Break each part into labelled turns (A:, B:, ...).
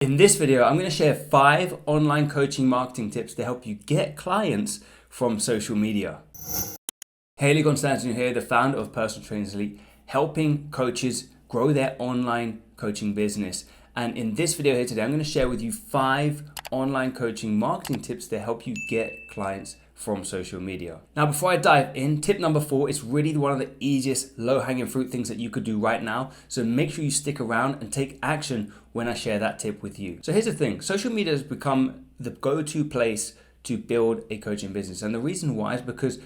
A: In this video, I'm going to share 5 online coaching marketing tips to help you get clients from social media. Hey, Lee Constantine here, the founder of Personal Trainers Elite, helping coaches grow their online coaching business. And in this video here today, I'm going to share with you 5 online coaching marketing tips to help you get clients from social media. Now, before I dive in, tip number 4 is really one of the easiest low-hanging fruit things that you could do right now. So make sure you stick around and take action when I share that tip with you. So here's the thing, social media has become the go-to place to build a coaching business. And the reason why is because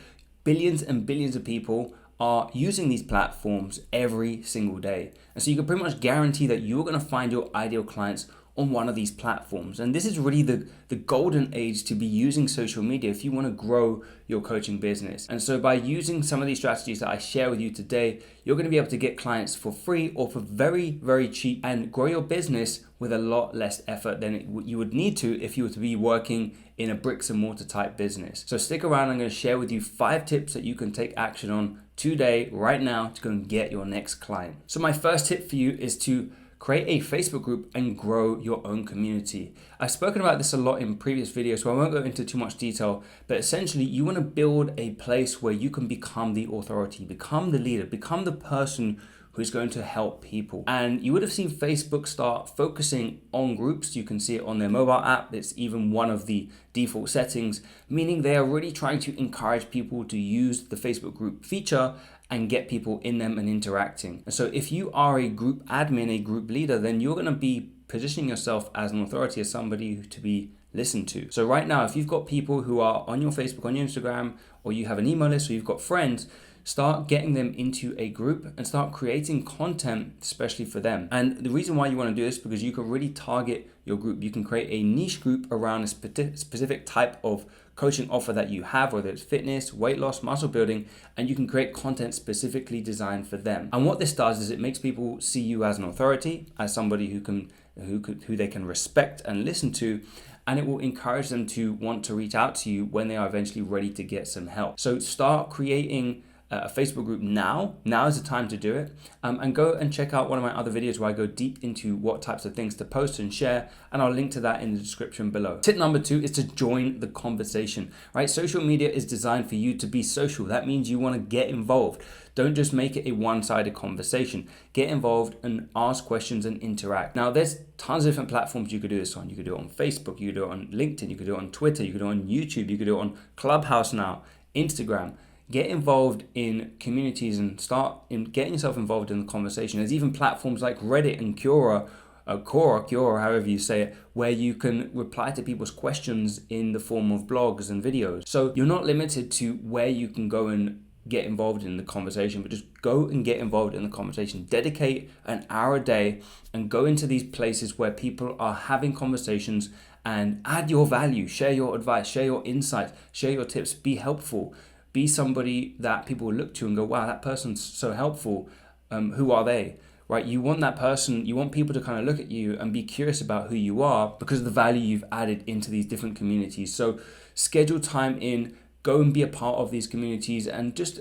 A: billions and billions of people are using these platforms every single day. And so you can pretty much guarantee that you're going to find your ideal clients on one of these platforms. And this is really the golden age to be using social media if you want to grow your coaching business. And so by using some of these strategies that I share with you today, you're going to be able to get clients for free or for very, very cheap and grow your business with a lot less effort than you would need to if you were to be working in a bricks and mortar type business. So stick around, I'm going to share with you 5 tips that you can take action on today, right now, to go and get your next client. So my first tip for you is to create a Facebook group and grow your own community. I've spoken about this a lot in previous videos, so I won't go into too much detail, but essentially you want to build a place where you can become the authority, become the leader, become the person who's going to help people. And you would have seen Facebook start focusing on groups. You can see it on their mobile app. It's even one of the default settings, meaning they are really trying to encourage people to use the Facebook group feature and get people in them and interacting. And so if you are a group admin, a group leader, then you're going to be positioning yourself as an authority, as somebody to be listened to. So right now, if you've got people who are on your Facebook, on your Instagram, or you have an email list, or you've got friends, start getting them into a group and start creating content especially for them. And the reason why you want to do this is because you can really target your group. You can create a niche group around a specific type of coaching offer that you have, whether it's fitness, weight loss, muscle building, and you can create content specifically designed for them. And what this does is it makes people see you as an authority, as somebody who they can respect and listen to, and it will encourage them to want to reach out to you when they are eventually ready to get some help. So start creating a Facebook group now. Now is the time to do it. And go and check out one of my other videos where I go deep into what types of things to post and share, and I'll link to that in the description below. Tip number 2 is to join the conversation, right? Social media is designed for you to be social. That means you want to get involved. Don't just make it a one-sided conversation. Get involved and ask questions and interact. Now, there's tons of different platforms you could do this on. You could do it on Facebook, you could do it on LinkedIn, you could do it on Twitter, you could do it on YouTube, you could do it on Clubhouse now, Instagram. Get involved in communities and start getting yourself involved in the conversation. There's even platforms like Reddit and Quora, however you say it, where you can reply to people's questions in the form of blogs and videos. So you're not limited to where you can go and get involved in the conversation, but just go and get involved in the conversation. Dedicate an hour a day and go into these places where people are having conversations and add your value, share your advice, share your insights, share your tips, be helpful. Be somebody that people will look to and go, wow, that person's so helpful. Who are they? Right? You want that person, you want people to kind of look at you and be curious about who you are because of the value you've added into these different communities. So schedule time in, go and be a part of these communities, and just,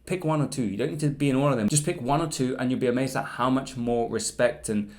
A: pick 1 or 2. You don't need to be in all of them. Just pick 1 or 2 and you'll be amazed at how much more respect and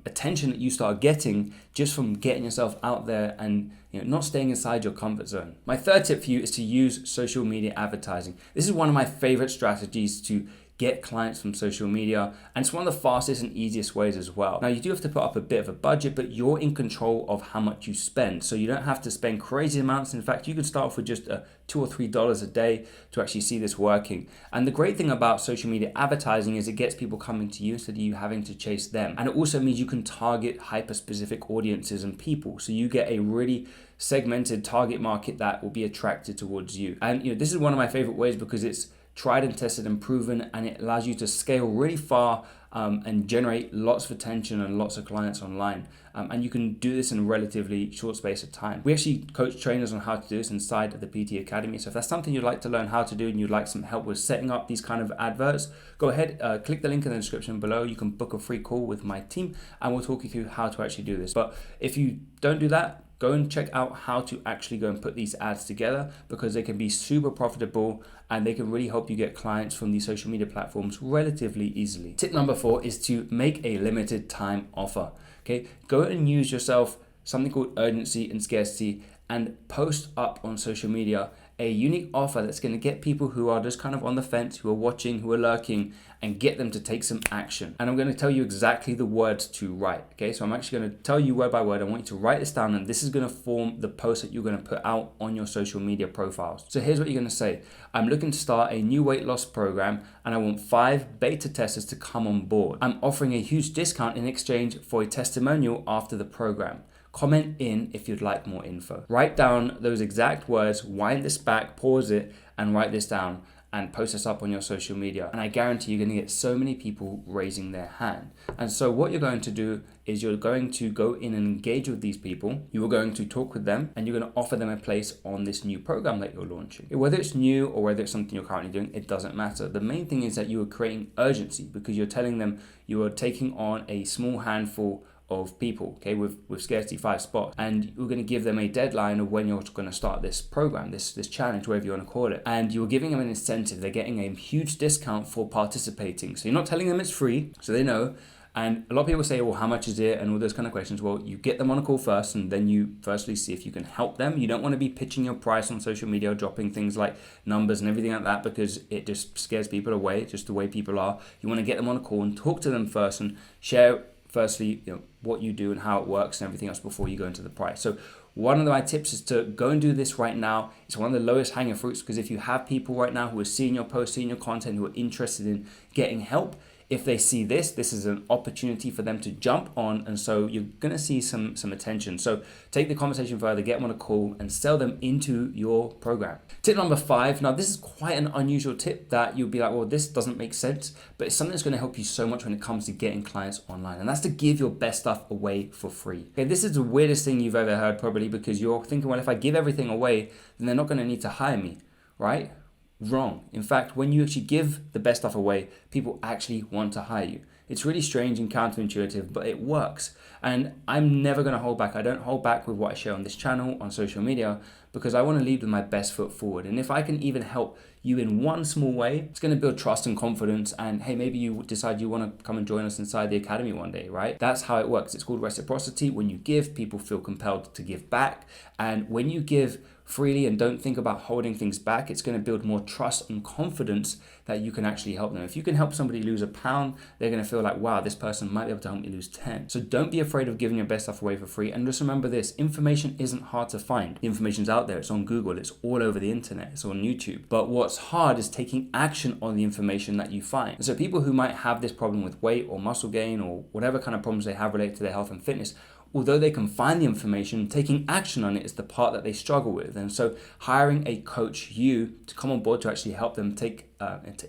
A: attention that you start getting just from getting yourself out there and not staying inside your comfort zone. My third tip for you is to use social media advertising. This is one of my favorite strategies to get clients from social media, and it's one of the fastest and easiest ways as well. Now, you do have to put up a bit of a budget, but you're in control of how much you spend, so you don't have to spend crazy amounts. In fact, you can start off with just $2 or $3 a day to actually see this working. And the great thing about social media advertising is it gets people coming to you instead of you having to chase them. And it also means you can target hyper-specific audiences and people, so you get a really segmented target market that will be attracted towards you. And this is one of my favorite ways because it's tried and tested and proven, and it allows you to scale really far and generate lots of attention and lots of clients online. And you can do this in a relatively short space of time. We actually coach trainers on how to do this inside of the PT Academy. So if that's something you'd like to learn how to do and you'd like some help with setting up these kind of adverts, go ahead, click the link in the description below. You can book a free call with my team and we'll talk you through how to actually do this. But if you don't do that, go and check out how to actually go and put these ads together, because they can be super profitable and they can really help you get clients from these social media platforms relatively easily. Tip number 4 is to make a limited time offer. Okay, go and use yourself something called urgency and scarcity and post up on social media a unique offer that's going to get people who are just kind of on the fence, who are watching, who are lurking, and get them to take some action. And I'm going to tell you exactly the words to write. Okay, so I'm actually going to tell you word by word. I want you to write this down, and this is going to form the post that you're going to put out on your social media profiles. So here's what you're going to say. I'm looking to start a new weight loss program, and I want 5 beta testers to come on board. I'm offering a huge discount in exchange for a testimonial after the program. Comment in if you'd like more info. Write down those exact words, wind this back, pause it, and write this down and post this up on your social media. And I guarantee you're going to get so many people raising their hand. And so what you're going to do is you're going to go in and engage with these people. You are going to talk with them, and you're going to offer them a place on this new program that you're launching. Whether it's new or whether it's something you're currently doing, it doesn't matter. The main thing is that you are creating urgency, because you're telling them you are taking on a small handful of people, okay, with scarcity 5 spots, and you're going to give them a deadline of when you're going to start this program, this challenge, whatever you want to call it, and you're giving them an incentive. They're getting a huge discount for participating. So you're not telling them it's free, so they know. And a lot of people say, well, how much is it, and all those kind of questions. Well, you get them on a call first, and then you firstly see if you can help them. You don't want to be pitching your price on social media, dropping things like numbers and everything like that, because it just scares people away, just the way people are. You want to get them on a call and talk to them first and share firstly, what you do and how it works and everything else before you go into the price. So one of my tips is to go and do this right now. It's one of the lowest hanging fruits, because if you have people right now who are seeing your posts, seeing your content, who are interested in getting help, if they see this is an opportunity for them to jump on, and so you're going to see some attention. So take the conversation further, get them on a call, and sell them into your program. Tip number 5. Now, this is quite an unusual tip that you'll be like, well, this doesn't make sense, but it's something that's going to help you so much when it comes to getting clients online, and that's to give your best stuff away for free. Okay, this is the weirdest thing you've ever heard, probably, because you're thinking, well, if I give everything away, then they're not going to need to hire me, right? Wrong. In fact, when you actually give the best stuff away, people actually want to hire you. It's really strange and counterintuitive, but it works. And I'm never going to hold back. I don't hold back with what I share on this channel, on social media, because I want to lead with my best foot forward. And if I can even help you in one small way, it's going to build trust and confidence. And hey, maybe you decide you want to come and join us inside the academy one day, right? That's how it works. It's called reciprocity. When you give, people feel compelled to give back. And when you give freely and don't think about holding things back, it's going to build more trust and confidence that you can actually help them. If you can help somebody lose a pound, they're going to feel like, wow, this person might be able to help me lose 10. So don't be afraid of giving your best stuff away for free. And just remember this, information isn't hard to find. The information's out there. It's on Google. It's all over the internet. It's on YouTube. But what's hard is taking action on the information that you find. And so people who might have this problem with weight or muscle gain or whatever kind of problems they have related to their health and fitness, although they can find the information, taking action on it is the part that they struggle with. And so hiring a coach, you, to come on board to actually help them to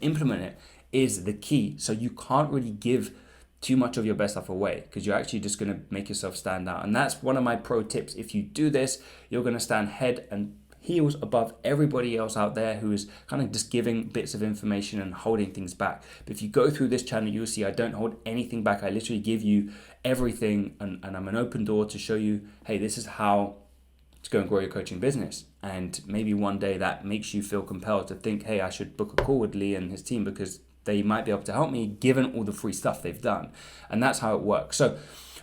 A: implement it is the key. So you can't really give too much of your best stuff away, because you're actually just going to make yourself stand out. And that's one of my pro tips. If you do this, you're going to stand head and heels above everybody else out there who is kind of just giving bits of information and holding things back. But if you go through this channel, you'll see I don't hold anything back. I literally give you everything, and I'm an open door to show you, hey, this is how to go and grow your coaching business. And maybe one day that makes you feel compelled to think, hey, I should book a call with Lee and his team, because they might be able to help me given all the free stuff they've done. And that's how it works. So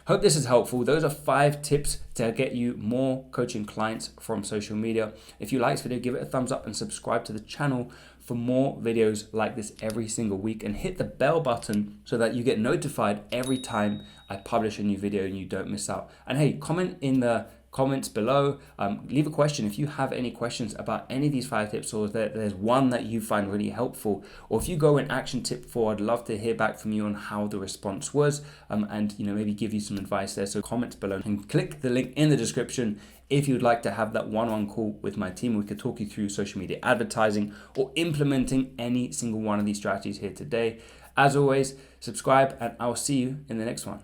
A: hope this is helpful. Those are 5 tips to get you more coaching clients from social media. If you like this video, give it a thumbs up and subscribe to the channel for more videos like this every single week, and hit the bell button so that you get notified every time I publish a new video and you don't miss out. And hey, comment in the comments below, leave a question if you have any questions about any of these 5 tips, or there's one that you find really helpful, or if you go an action tip for, I'd love to hear back from you on how the response was, and maybe give you some advice there. So comment below and click the link in the description if you'd like to have that one-on-one call with my team. We could talk you through social media advertising or implementing any single one of these strategies here today. As always, subscribe, and I'll see you in the next one.